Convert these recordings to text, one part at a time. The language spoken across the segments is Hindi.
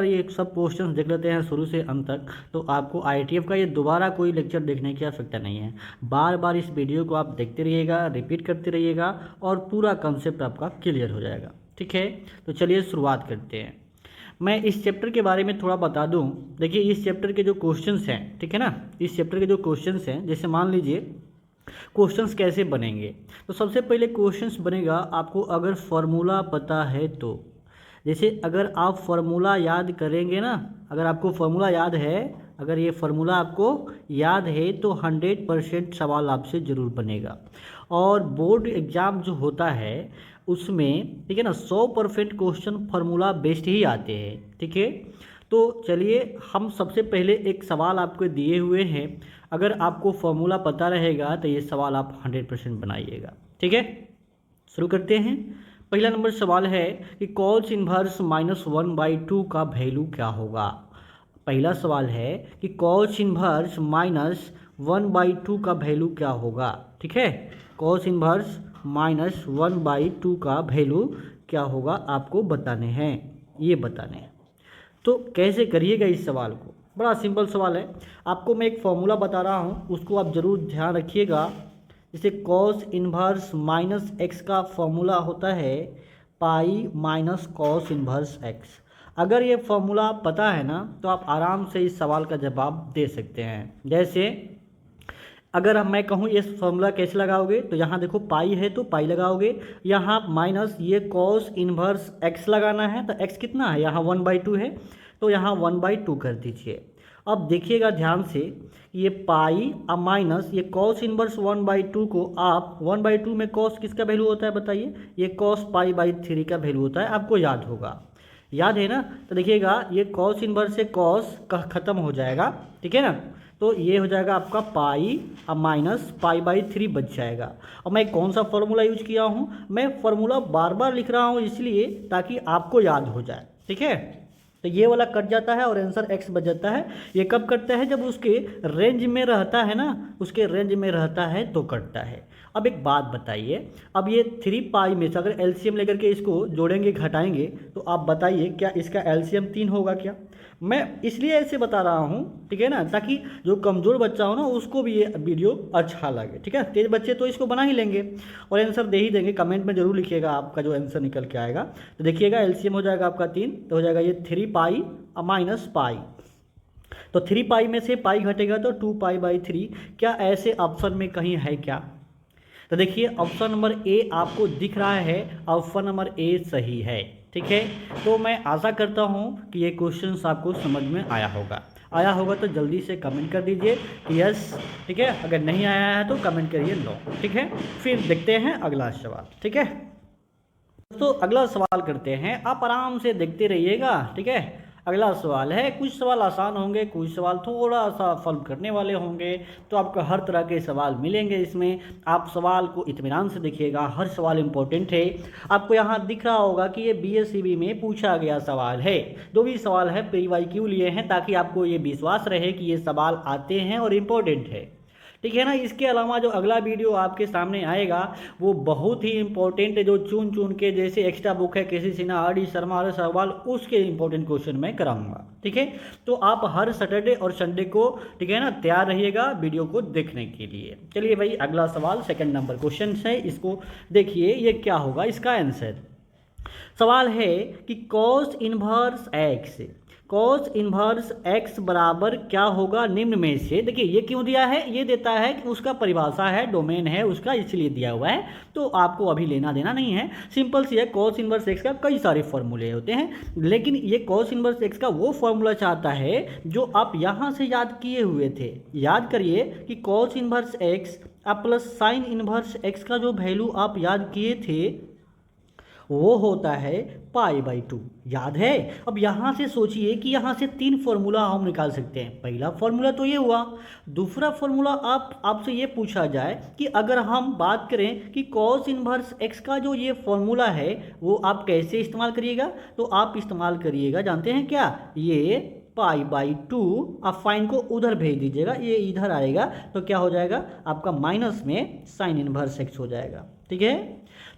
ये सब क्वेश्चंस देख लेते हैं शुरू से अंत तक, तो आपको आईटीएफ का ये दोबारा कोई लेक्चर देखने की आवश्यकता नहीं है। बार बार इस वीडियो को आप देखते रहिएगा, रिपीट करते रहिएगा और पूरा कंसेप्ट आपका क्लियर हो जाएगा। ठीक है, तो चलिए शुरुआत करते हैं। मैं इस चैप्टर के बारे में थोड़ा बता दूं। देखिए, इस चैप्टर के जो क्वेश्चंस हैं, ठीक है ना, इस चैप्टर के जो क्वेश्चंस हैं, जैसे मान लीजिए क्वेश्चंस कैसे बनेंगे। तो सबसे पहले क्वेश्चंस बनेगा, आपको अगर फॉर्मूला पता है तो। जैसे अगर आप फॉर्मूला याद करेंगे ना, अगर आपको फॉर्मूला याद है, अगर ये फॉर्मूला आपको याद है तो 100% सवाल आपसे ज़रूर बनेगा। और बोर्ड एग्ज़ाम जो होता है उसमें, ठीक है ना, 100% क्वेश्चन फार्मूला बेस्ड ही आते हैं। ठीक है, तो चलिए हम सबसे पहले एक सवाल आपको दिए हुए हैं। अगर आपको फॉर्मूला पता रहेगा तो ये सवाल आप 100% बनाइएगा। ठीक है, शुरू करते हैं। पहला नंबर सवाल है कि कॉस इन्वर्स -1/2 का वैल्यू क्या होगा। पहला सवाल है कि कॉस इन्वर्स -1/2 का वैल्यू क्या होगा। ठीक है, कॉस इन्वर्स -1/2 का वैल्यू क्या होगा आपको बताने हैं, ये बताने हैं। तो कैसे करिएगा इस सवाल को, बड़ा सिंपल सवाल है। आपको मैं एक फॉर्मूला बता रहा हूँ, उसको आप ज़रूर ध्यान रखिएगा। जैसे कॉस इन्वर्स -x का फॉर्मूला होता है pi minus cos inverse x। अगर ये फॉर्मूला पता है ना तो आप आराम से इस सवाल का जवाब दे सकते हैं। जैसे अगर मैं कहूँ ये फॉर्मूला कैसे लगाओगे, तो यहाँ देखो पाई है तो पाई लगाओगे, यहाँ माइनस ये कॉस इन्वर्स x लगाना है, तो x कितना है, यहाँ 1/2 है, तो यहाँ 1/2 कर दीजिए। अब देखिएगा ध्यान से, ये पाई अब माइनस ये कॉस इन्वर्स 1/2 को आप 1/2 में कॉस किसका वैल्यू होता है बताइए, ये कॉस पाई/3 का वैल्यू होता है, आपको याद होगा, याद है ना। तो देखिएगा ये कॉस इन्वर्स से कॉस का खत्म हो जाएगा, ठीक है ना, तो ये हो जाएगा आपका पाई अब माइनस पाई/3 बच जाएगा। और मैं कौन सा फॉर्मूला यूज किया हूँ, मैं फॉर्मूला बार बार लिख रहा हूँ इसलिए ताकि आपको याद हो जाए। ठीक है, तो ये वाला कट जाता है और आंसर x बच जाता है। ये कब कटता है, जब उसके रेंज में रहता है ना, उसके रेंज में रहता है तो कटता है। अब एक बात बताइए, अब ये 3 पाई में से अगर एलसीएम लेकर के इसको जोड़ेंगे घटाएंगे तो आप बताइए क्या इसका एलसीएम 3 होगा क्या। मैं इसलिए ऐसे बता रहा हूँ, ठीक है ना, ताकि जो कमज़ोर बच्चा हो ना उसको भी ये वीडियो अच्छा लगे। ठीक है, तेज बच्चे तो इसको बना ही लेंगे और आंसर दे ही देंगे। कमेंट में जरूर लिखिएगा आपका जो आंसर निकल के आएगा। तो देखिएगा एलसीएम हो जाएगा आपका 3, तो हो जाएगा ये 3 पाई माइनस पाई। तो 3 पाई में से पाई घटेगा तो 2 पाई/3। क्या ऐसे ऑप्शन में कहीं है क्या, तो देखिए ऑप्शन नंबर ए आपको दिख रहा है, ऑप्शन नंबर ए सही है। ठीक है, तो मैं आशा करता हूँ कि ये क्वेश्चन आपको समझ में आया होगा तो जल्दी से कमेंट कर दीजिए कि यस। ठीक है, अगर नहीं आया है तो कमेंट करिए नो। ठीक है, फिर देखते हैं अगला सवाल। ठीक है, तो अगला सवाल करते हैं, आप आराम से देखते रहिएगा। ठीक है, अगला सवाल है, कुछ सवाल आसान होंगे, कुछ सवाल थोड़ा सा सॉल्व करने वाले होंगे, तो आपको हर तरह के सवाल मिलेंगे इसमें। आप सवाल को इत्मीनान से देखिएगा, हर सवाल इंपॉर्टेंट है। आपको यहाँ दिख रहा होगा कि ये बीएससीबी में पूछा गया सवाल है। जो भी सवाल है PYQ लिए हैं, ताकि आपको ये विश्वास रहे कि ये सवाल आते हैं और इम्पोर्टेंट है। ठीक है ना। इसके अलावा जो अगला वीडियो आपके सामने आएगा वो बहुत ही इंपॉर्टेंट है, जो चुन चुन के जैसे एक्स्ट्रा बुक है केसी सिन्हा, आर डी शर्मा सवाल, उसके इंपॉर्टेंट क्वेश्चन मैं कराऊंगा। ठीक है, तो आप हर सैटरडे और संडे को, ठीक है ना, तैयार रहिएगा वीडियो को देखने के लिए। चलिए भाई, अगला सवाल 2 नंबर क्वेश्चन है, इसको देखिए ये क्या होगा इसका आंसर। सवाल है कि cos inverse x, cos inverse x बराबर क्या होगा निम्न में से। देखिए ये क्यों दिया है, ये देता है कि उसका परिभाषा है, डोमेन है उसका, इसलिए दिया हुआ है, तो आपको अभी लेना देना नहीं है। सिंपल सी है, कॉस इन्वर्स x का कई सारे फॉर्मूले होते हैं, लेकिन ये कॉस इन्वर्स x का वो फॉर्मूला चाहता है जो आप यहाँ से याद किए हुए थे। याद करिए कि कॉस इन्वर्स x अब प्लस साइन इन्वर्स x का जो वैल्यू आप याद किए थे वो होता है पाई/2। याद है। अब यहाँ से सोचिए कि यहाँ से 3 फॉर्मूला हम निकाल सकते हैं। पहला फॉर्मूला तो ये हुआ, दूसरा फॉर्मूला आपसे ये पूछा जाए कि अगर हम बात करें कि कॉस इन्वर्स x का जो ये फॉर्मूला है वो आप कैसे इस्तेमाल करिएगा, तो आप इस्तेमाल करिएगा, जानते हैं क्या, ये पाई/2 आप फाइन को उधर भेज दीजिएगा, ये इधर आएगा तो क्या हो जाएगा आपका माइनस में साइन इन्वर्स x हो जाएगा। ठीक है,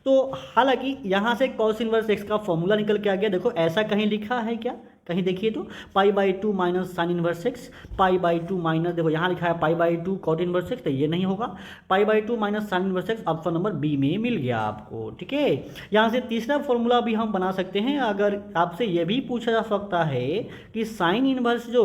तो हालांकि यहाँ से कॉस इन्वर्स x का फॉर्मूला निकल के आ गया। देखो ऐसा कहीं लिखा है क्या, कहीं देखिए तो π/2 minus sine inverse x, π/2 minus, देखो यहाँ लिखा है π/2 कॉट इनवर्स एक्स, तो ये नहीं होगा। π/2 minus sine inverse x option number b में मिल गया आपको, ठीक है। यहाँ से तीसरा फॉर्मूला भी हम बना सकते हैं। अगर आपसे ये भी पूछा जा सकता है कि साइन इनवर्स जो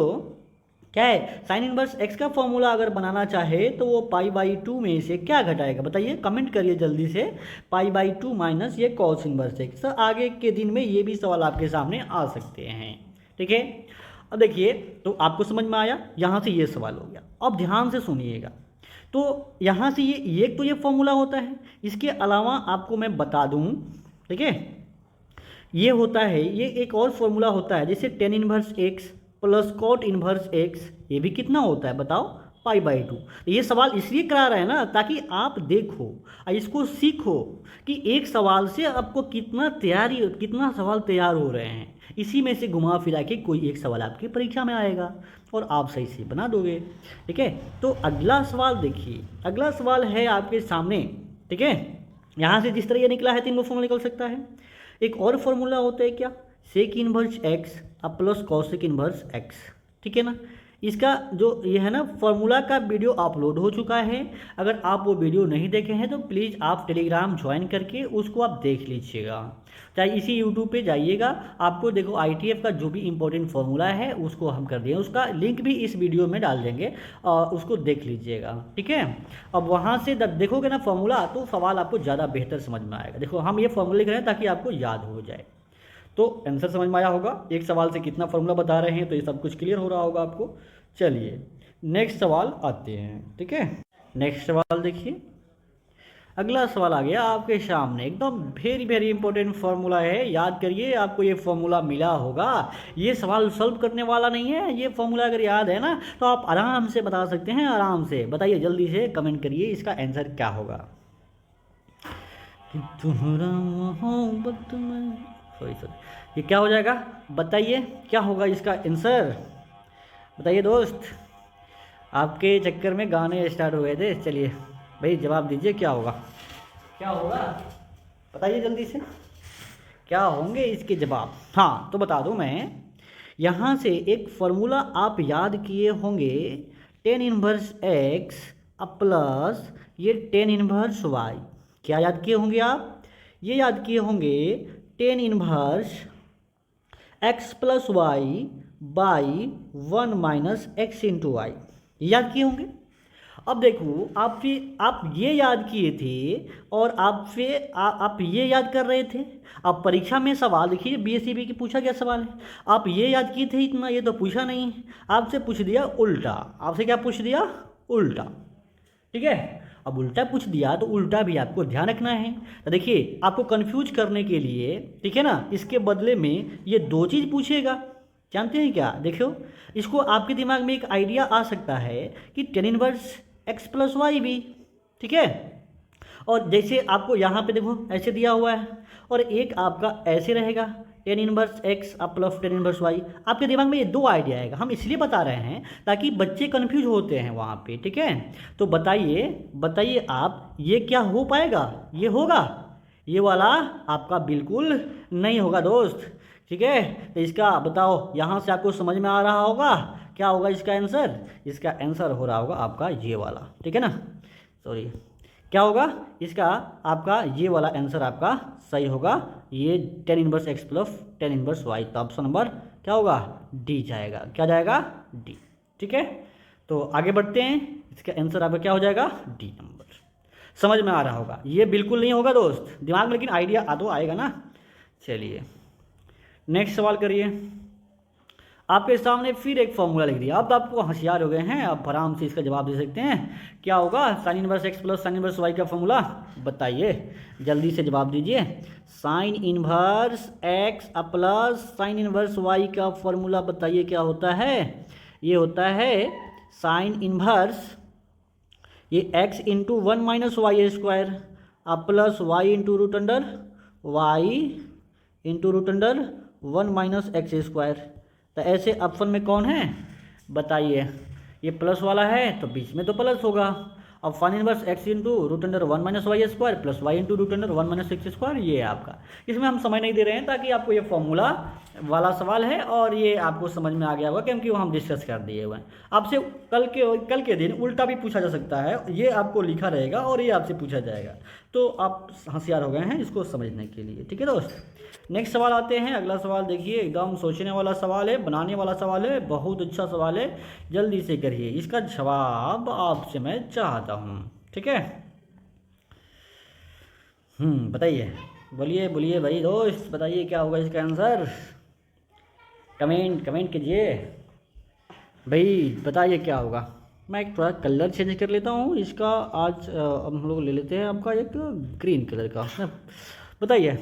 क्या है, साइन इनवर्स एक्स का फॉर्मूला अगर बनाना चाहे तो वो π/2 में से क्या घटाएगा, बताइए, कमेंट करिए जल्दी से। π/2 माइनस ये कॉस इनवर्स एक्स। तो आगे के दिन में ये भी सवाल आपके सामने आ सकते हैं, ठीक है। अब देखिए, तो आपको समझ में आया, यहाँ से ये सवाल हो गया। अब ध्यान से सुनिएगा, तो यहाँ से ये एक तो ये फॉर्मूला होता है, इसके अलावा आपको मैं बता दूँ, ठीक है, ये होता है, ये एक और फॉर्मूला होता है, जैसे tan inverse x plus cot inverse X, ये भी कितना होता है बताओ, π/2। ये सवाल इसलिए करा रहा है ना, ताकि आप देखो और इसको सीखो कि एक सवाल से आपको कितना सवाल तैयार हो रहे हैं। इसी में से घुमा फिरा के कोई एक सवाल आपकी परीक्षा में आएगा और आप सही से बना दोगे, ठीक है। तो अगला सवाल देखिए, अगला सवाल है आपके सामने, ठीक है। यहाँ से जिस तरह ये निकला है 3 फॉर्मूला निकल सकता है। एक और फॉर्मूला होता है क्या, सेक इनवर्स एक्स अब प्लस कॉसेक इनवर्स एक्स, ठीक है ना। इसका जो ये है ना फॉर्मूला का वीडियो अपलोड हो चुका है। अगर आप वो वीडियो नहीं देखे हैं तो प्लीज़ आप टेलीग्राम ज्वाइन करके उसको आप देख लीजिएगा, चाहे इसी यूट्यूब पे जाइएगा, आपको देखो ITF का जो भी इंपॉर्टेंट फार्मूला है उसको हम कर दिए, उसका लिंक भी इस वीडियो में डाल देंगे और उसको देख लीजिएगा, ठीक है। अब वहाँ से देखोगे ना फार्मूला, तो सवाल आपको ज़्यादा बेहतर समझ में आएगा। देखो हम ये फार्मूला लिख रहे हैं ताकि आपको याद हो जाए। तो आंसर समझ में आया होगा, एक सवाल से कितना फार्मूला बता रहे हैं, तो ये सब कुछ क्लियर हो रहा होगा आपको। चलिए नेक्स्ट सवाल आते हैं, ठीक है। नेक्स्ट सवाल देखिए, अगला सवाल आ गया आपके सामने, एकदम वेरी वेरी इंपॉर्टेंट फार्मूला है, याद करिए, आपको ये फार्मूला मिला होगा। ये सवाल सॉल्व करने वाला नहीं है, ये फार्मूला अगर याद है ना तो आप आराम से बता सकते हैं, आराम से बताइए, जल्दी से कमेंट करिए इसका आंसर क्या होगा। ये क्या हो जाएगा, बताइए क्या होगा इसका आंसर, बताइए दोस्त। आपके चक्कर में गाने स्टार्ट हो गए थे। चलिए भाई जवाब दीजिए, क्या होगा, क्या होगा, बताइए जल्दी से, क्या होंगे इसके जवाब। हाँ तो बता दूं मैं, यहाँ से एक फार्मूला आप याद किए होंगे, टेन इनवर्स एक्स अब प्लस ये टेन इनवर्स वाई। क्या याद किए होंगे आप, ये याद किए होंगे tan inverse x plus Y by 1 minus X into Y, याद किए होंगे। अब देखो आप ये याद किए थे और आप ये याद कर रहे थे। अब परीक्षा में सवाल देखिए, BSEB की पूछा गया सवाल है, आप ये याद किए थे इतना, ये तो पूछा नहीं, आपसे पूछ दिया उल्टा। आपसे क्या पूछ दिया, उल्टा, ठीक है। अब उल्टा पूछ दिया तो उल्टा भी आपको ध्यान रखना है। तो देखिए आपको कंफ्यूज करने के लिए, ठीक है ना, इसके बदले में ये 2 चीज़ पूछेगा, जानते हैं क्या। देखो इसको आपके दिमाग में एक आइडिया आ सकता है कि tan inverse x plus Y भी, ठीक है। और जैसे आपको यहाँ पे देखो ऐसे दिया हुआ है और एक आपका ऐसे रहेगा, टेन इनवर्स एक्स अब प्लस टेन इनवर्स वाई। आपके दिमाग में ये 2 आइडिया आएगा, हम इसलिए बता रहे हैं ताकि बच्चे कंफ्यूज होते हैं वहाँ पे, ठीक है। तो बताइए आप, ये क्या हो पाएगा, ये होगा, ये वाला आपका बिल्कुल नहीं होगा दोस्त, ठीक है। तो इसका बताओ, यहाँ से आपको समझ में आ रहा होगा क्या होगा इसका आंसर। इसका आंसर हो रहा होगा आपका ये वाला, ठीक है ना, सॉरी, क्या होगा इसका, आपका ये वाला आंसर आपका सही होगा, ये tan inverse x plus tan inverse Y. तो ऑप्शन नंबर क्या होगा, डी जाएगा, क्या जाएगा, डी, ठीक है। तो आगे बढ़ते हैं, इसका आंसर आपका क्या हो जाएगा, डी नंबर। समझ में आ रहा होगा, ये बिल्कुल नहीं होगा दोस्त दिमाग में, लेकिन आइडिया आ तो आएगा ना। चलिए नेक्स्ट सवाल करिए, आपके सामने फिर एक फॉर्मूला लिख दिया। अब तो आपको होशियार हो गए हैं, आप आराम से इसका जवाब दे सकते हैं। क्या होगा, sine inverse x plus sine inverse Y का फॉर्मूला, बताइए जल्दी से जवाब दीजिए। Sine inverse x plus sine inverse Y का फॉर्मूला बताइए क्या होता है। ये होता है साइन इनवर्स ये x into 1 minus Y square plus Y into root under Y into root under 1 minus x square. तो ऐसे ऑप्शन में कौन है बताइए, ये प्लस वाला है तो बीच में तो प्लस होगा, अब sine inverse X into root under 1 minus Y square plus Y into root under 1 minus x square, ये है आपका। इसमें हम समय नहीं दे रहे हैं ताकि आपको ये फॉर्मूला वाला सवाल है और ये आपको समझ में आ गया होगा, क्योंकि वो हम डिस्कस कर दिए हुए हैं। आपसे कल के दिन उल्टा भी पूछा जा सकता है, ये आपको लिखा रहेगा और ये आपसे पूछा जाएगा, तो आप होशियार हो गए हैं इसको समझने के लिए। ठीक है दोस्त, नेक्स्ट सवाल आते हैं। अगला सवाल देखिए, एकदम सोचने वाला सवाल है, बनाने वाला सवाल है, बहुत अच्छा सवाल है, जल्दी से करिए, इसका जवाब आपसे मैं चाहता हूँ। ठीक है, बताइए, बोलिए बोलिए भाई दोस्त, बताइए क्या होगा इसका आंसर। कमेंट कीजिए भाई, बताइए क्या होगा। मैं एक थोड़ा कलर चेंज कर लेता हूँ इसका। आज हम लोग ले लेते हैं आपका एक ग्रीन कलर का, बताइए।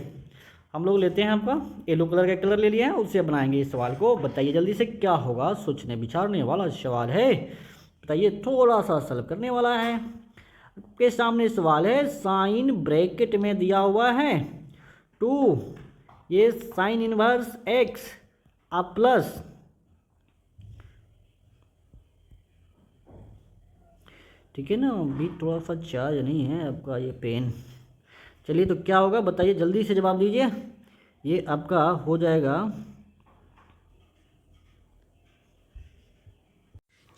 हम लोग लेते हैं आपका येलो कलर का कलर ले लिया है, उससे बनाएंगे इस सवाल को। बताइए जल्दी से क्या होगा, सोचने विचारने वाला सवाल है, बताइए, थोड़ा सा सॉल्व करने वाला है। आपके सामने सवाल है, साइन ब्रैकेट में दिया हुआ है 2, ये साइन इनवर्स एक्स अब प्लस ठीक है ना, अभी थोड़ा सा चार्ज नहीं है आपका ये पेन। चलिए तो क्या होगा बताइए, जल्दी से जवाब दीजिए। ये आपका हो जाएगा,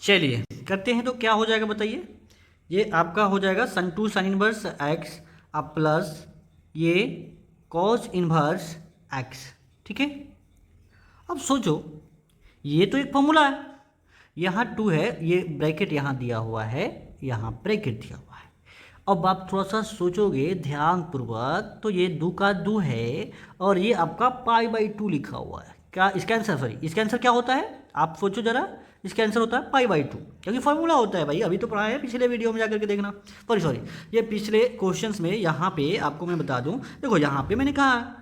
चलिए करते हैं, तो क्या हो जाएगा बताइए। ये आपका हो जाएगा सन 2 साइन इनवर्स एक्स अब प्लस ये कॉस इनवर्स एक्स। ठीक है, अब सोचो, ये तो एक फॉर्मूला है, यहाँ 2 है, ये ब्रैकेट यहाँ दिया हुआ है, यहाँ ब्रैकेट दिया हुआ है। अब आप थोड़ा सा सोचोगे ध्यानपूर्वक, तो ये 2 का 2 है और ये आपका π/2 लिखा हुआ है। क्या इसका आंसर, सॉरी इसका आंसर क्या होता है, आप सोचो जरा। इसका आंसर होता है π/2, क्योंकि फॉर्मूला होता है भाई, अभी तो पढ़ा है, पिछले वीडियो में जाकर के देखना। सॉरी ये पिछले क्वेश्चंस में, यहाँ पे आपको मैं बता दूँ, देखो यहाँ पे मैंने कहा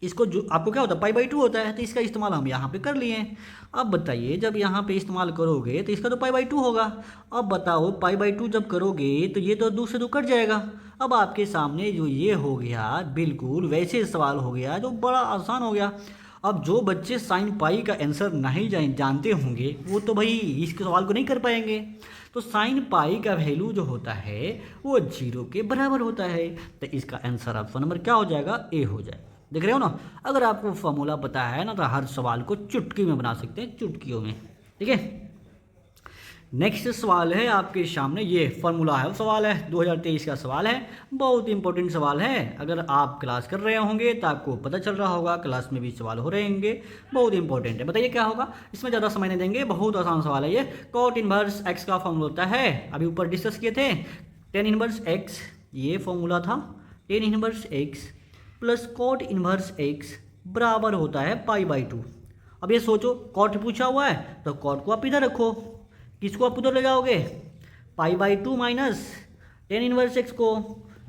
इसको, जो आपको क्या होता है π/2 होता है, तो इसका इस्तेमाल हम यहाँ पे कर लिए हैं। अब बताइए जब यहाँ पे इस्तेमाल करोगे तो इसका तो π/2 होगा। अब बताओ π/2 जब करोगे तो ये तो 2 से 2 कट जाएगा। अब आपके सामने जो ये हो गया, बिल्कुल वैसे सवाल हो गया जो बड़ा आसान हो गया। अब जो बच्चे साइन पाई का आंसर नहीं जानते होंगे वो तो भाई इस सवाल को नहीं कर पाएंगे। तो साइन पाई का वैल्यू जो होता है वो 0 के बराबर होता है, तो इसका आंसर ऑप्शन नंबर क्या हो जाएगा, ए हो जाएगा। देख रहे हो ना, अगर आपको फॉर्मूला पता है ना तो हर सवाल को चुटकी में बना सकते हैं, चुटकियों में। ठीक है, नेक्स्ट सवाल है आपके सामने, ये फॉर्मूला है सवाल है, 2023 का सवाल है, बहुत इंपॉर्टेंट सवाल है। अगर आप क्लास कर रहे होंगे तो आपको पता चल रहा होगा, क्लास में भी सवाल हो रहे होंगे, बहुत इंपॉर्टेंट है। बताइए क्या होगा, इसमें ज़्यादा समय नहीं देंगे, बहुत आसान सवाल है ये। कॉट इनवर्स एक्स का फॉर्मूला होता है, अभी ऊपर डिस्कस किए थे, टेन इनवर्स एक्स, ये फॉर्मूला था, tan inverse x plus cot inverse X बराबर होता है π/2। अब ये सोचो, कॉट पूछा हुआ है तो कॉट को आप इधर रखो, किसको आप उधर ले जाओगे, π/2 माइनस टेन इनवर्स एक्स को,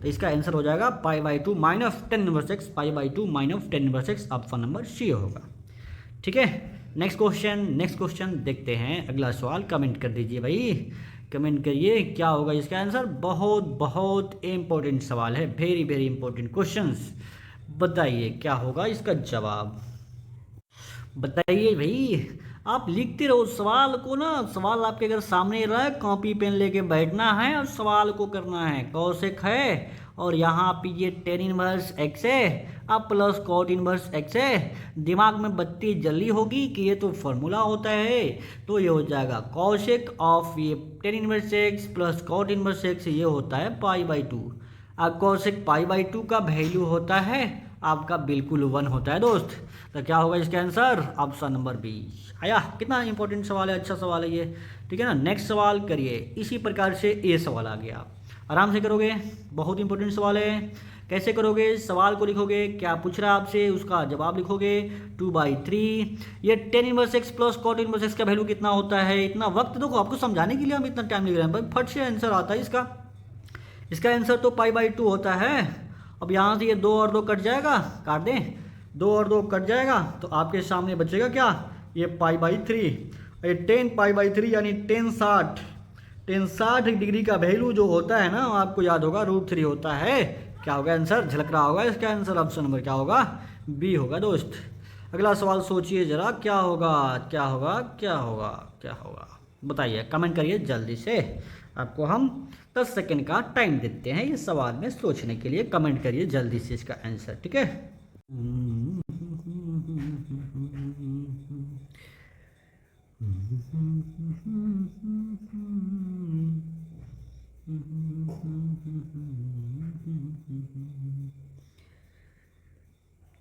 तो इसका आंसर हो जाएगा π/2 minus tan inverse x, π/2 minus tan inverse x, option number c होगा। ठीक है, नेक्स्ट क्वेश्चन देखते हैं। अगला सवाल कमेंट कर दीजिए भाई, कमेंट करिए क्या होगा इसका आंसर। बहुत इंपॉर्टेंट सवाल है, वेरी इंपॉर्टेंट क्वेश्चंस। बताइए क्या होगा इसका जवाब, बताइए भाई। आप लिखते रहो सवाल को ना, सवाल आपके अगर सामने रहा है, कॉपी पेन लेके बैठना है और सवाल को करना है। कॉसेक है और यहाँ पे ये टेन इनवर्स एक्स है, अब प्लस कॉट इनवर्स एक्स है, दिमाग में बत्ती जली होगी कि ये तो फॉर्मूला होता है, तो ये हो जाएगा कॉसेक ऑफ ये tan inverse x plus cot inverse X, ये होता है π/2। अब कॉसेक π/2 का वैल्यू होता है आपका बिल्कुल 1 होता है दोस्त, तो क्या होगा इसका आंसर, ऑप्शन नंबर बी आया। कितना इंपॉर्टेंट सवाल है, अच्छा सवाल है ये। ठीक है ना, नेक्स्ट सवाल करिए। इसी प्रकार से ये सवाल आ गया, आराम से करोगे, बहुत इंपॉर्टेंट सवाल है। कैसे करोगे, सवाल को लिखोगे, क्या पूछ रहा है आपसे उसका जवाब लिखोगे, 2/3 ये tan inverse x plus cot inverse X का वैल्यू कितना होता है। इतना वक्त देखो आपको समझाने के लिए हम इतना टाइम लिख रहे हैं भाई, फट से आंसर आता है इसका आंसर तो π/2 होता है। अब यहाँ से ये 2 और 2 कट जाएगा, काट दें, 2 और 2 कट जाएगा, तो आपके सामने बचेगा क्या, ये π/3, ये 10 π/3 यानी 1060 डिग्री का वैल्यू जो होता है ना, आपको याद होगा √3 होता है। क्या होगा आंसर, झलक रहा होगा इसका आंसर, ऑप्शन नंबर क्या होगा, बी होगा दोस्त। अगला सवाल सोचिए जरा, क्या होगा। बताइए, कमेंट करिए जल्दी से। आपको हम 10 सेकंड का टाइम देते हैं ये सवाल में सोचने के लिए। कमेंट करिए जल्दी से इसका आंसर, ठीक है।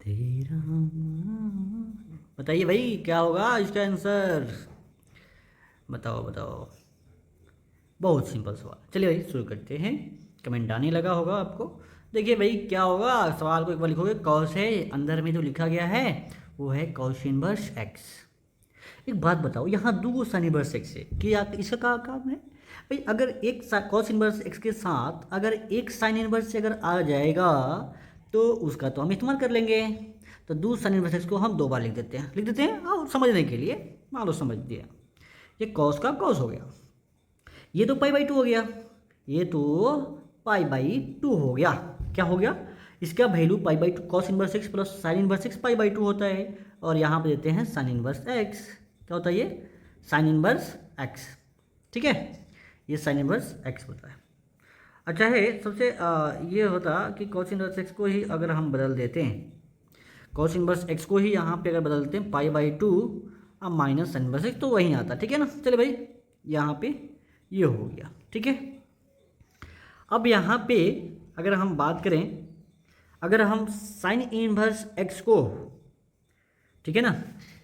तेरा बताइए भाई क्या होगा इसका आंसर, बताओ बताओ। बहुत सिंपल सवाल। चलिए भाई शुरू करते हैं। कमेंट आने लगा होगा आपको। देखिए भाई क्या होगा, सवाल को एक बार लिखोगे। कॉस है, अंदर में जो लिखा गया है वो है कॉस इनवर्स एक्स। एक बात बताओ, यहाँ दो साइन इनवर्स एक्स है कि इसका क्या काम है भाई। अगर एक कॉस इनवर्स एक्स के साथ अगर एक साइन इनवर्स से अगर आ जाएगा तो उसका तो हम इस्तेमाल कर लेंगे। तो दो साइन इनवर्स एक्स को हम दो बार लिख देते हैं और समझने के लिए मान लो समझ दिया। ये कॉस का कॉस हो गया, ये तो पाई बाई टू हो गया, ये तो पाई बाई टू हो गया। क्या हो गया, इसका value pi by two, cos inverse x plus sine inverse x pi by two होता है। और यहाँ पे देते हैं साइन इनवर्स एक्स। क्या होता है ये, साइन इनवर्स एक्स, ठीक है। ये साइन इनवर्स एक्स होता है। अच्छा है, सबसे ये होता कि कॉस इनवर्स एक्स को ही अगर हम बदल देते हैं, कॉस इनवर्स एक्स को ही यहाँ पे अगर बदल देते हैं पाई बाई टू अब माइनस साइन इनवर्स एक्स, तो वही आता, ठीक है ना। चलिए भाई यहाँ पे ये हो गया, ठीक है। अब यहाँ पे अगर हम बात करें, अगर हम साइन इनवर्स एक्स को, ठीक है ना,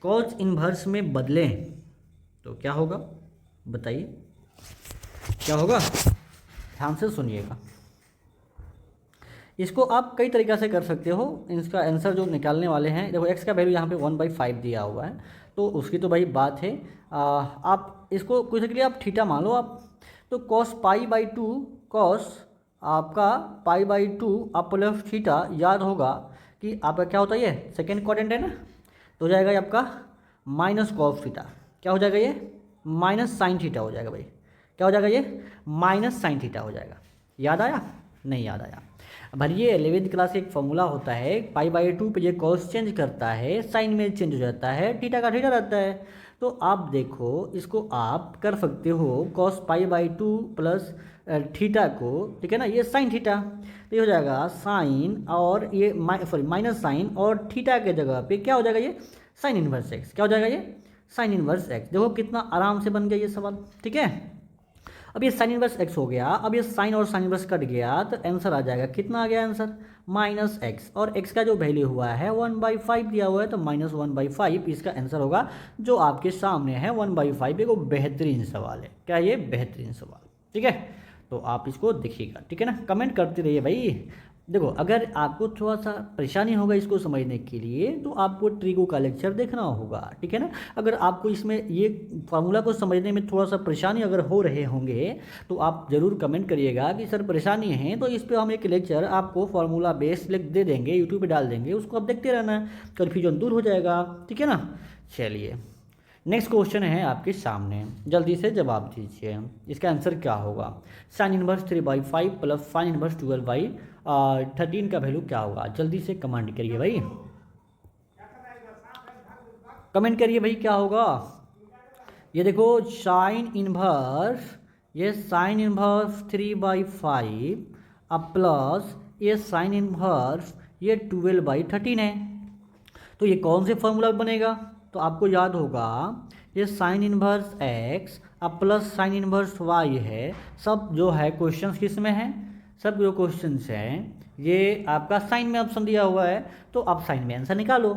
कॉस इनवर्स में बदलें तो क्या होगा बताइए, क्या होगा। ध्यान से सुनिएगा। इसको आप कई तरीक़ा से कर सकते हो। इसका आंसर जो निकालने वाले हैं, देखो एक्स का वैल्यू यहाँ पे 1/5 दिया हुआ है, तो उसकी तो भाई बात है। आप इसको कुछ के लिए आप थीटा मान लो आप, तो cos pi by two, cos आपका पाई बाई टू आप प्लस थीटा, याद होगा कि आपका क्या होता है, ये सेकेंड क्वाड्रेंट है ना, तो हो जाएगा ये आपका माइनस कॉस थीटा। क्या हो जाएगा ये, माइनस साइन थीटा हो जाएगा भाई। क्या हो जाएगा ये, माइनस साइन थीटा हो जाएगा। याद आया, नहीं याद आया। भाई ये 11वीं क्लास का एक फॉर्मूला होता है, पाई बाई टू पे ये कॉस चेंज करता है, साइन में चेंज हो जाता है, थीटा का थीटा रहता है। तो आप देखो इसको आप कर सकते हो cos pi by two plus theta को, ठीक है ना, ये साइन थीटा, तो ये हो जाएगा साइन और ये माइनस साइन और थीटा के जगह पे क्या हो जाएगा, ये साइन इनवर्स एक्स। क्या हो जाएगा ये, साइन इनवर्स एक्स। देखो कितना आराम से बन गया ये सवाल, ठीक है। अब ये साइन इनवर्स एक्स हो गया, अब ये साइन और साइन इनवर्स कट गया तो आंसर आ जाएगा, कितना आ गया आंसर, माइनस एक्स। और एक्स का जो वैल्यू हुआ है 1/5 दिया हुआ है, तो माइनस 1/5 इसका आंसर होगा जो आपके सामने है 1/5। एक बेहतरीन सवाल है, क्या ये बेहतरीन सवाल, ठीक है। तो आप इसको देखिएगा, ठीक है ना, कमेंट करते रहिए भाई। देखो अगर आपको थोड़ा सा परेशानी होगा इसको समझने के लिए तो आपको ट्रिगो का लेक्चर देखना होगा, ठीक है ना। अगर आपको इसमें ये फार्मूला को समझने में थोड़ा सा परेशानी अगर हो रहे होंगे तो आप ज़रूर कमेंट करिएगा कि सर परेशानी है, तो इस पर हम एक लेक्चर आपको फार्मूला बेस दे देंगे, यूट्यूब पर डाल देंगे, उसको आप देखते रहना, कन्फ्यूजन दूर हो जाएगा, ठीक है ना। चलिए नेक्स्ट क्वेश्चन है आपके सामने, जल्दी से जवाब दीजिए। इसका आंसर क्या होगा, sine inverse 3/5 plus sine inverse 12/13 का वैल्यू क्या होगा। जल्दी से कमेंट करिए भाई, कमेंट करिए भाई क्या होगा। ये देखो साइन इनवर्स, ये साइन इनवर्स 3/5 अब प्लस ये साइन इनवर्स ये 12/13 है, तो ये कौन से फॉर्मूला बनेगा। तो आपको याद होगा ये साइन इनवर्स एक्स अब प्लस साइन इनवर्स वाई है। सब जो है क्वेश्चंस किस में है, सब जो क्वेश्चंस हैं ये आपका साइन में ऑप्शन दिया हुआ है, तो आप साइन में आंसर निकालो।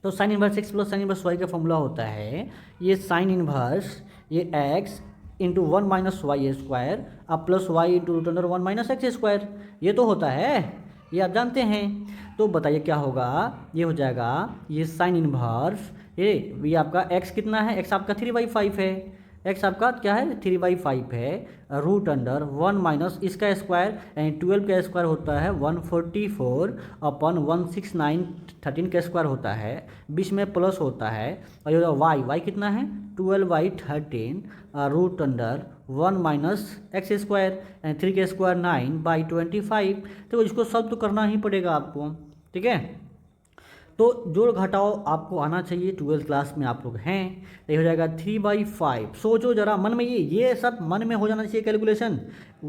तो sine inverse x plus sine inverse Y का फॉर्मूला होता है ये साइन इनवर्स ये x into 1 minus Y square अब plus Y into root under 1 minus x square, ये तो होता है, ये आप जानते हैं। तो बताइए क्या होगा, ये हो जाएगा ये साइन इनवर्स ये आपका x कितना है, x आपका 3/5 है, x आपका क्या है 3/5 है, रूट अंडर 1 माइनस इसका स्क्वायर यानी 12 का स्क्वायर होता है 144 अपन 169 13 का स्क्वायर होता है, बीच में प्लस होता है, और ये y कितना है 12/13 root under 1 minus x square यानी 3 का स्क्वायर 9/25। तो इसको सब तो करना ही पड़ेगा आपको, ठीक है। तो जोड़ घटाओ आपको आना चाहिए, 12th क्लास में आप लोग हैं। तो ये हो जाएगा 3/5। सोचो जरा मन में, ये सब मन में हो जाना चाहिए कैलकुलेशन।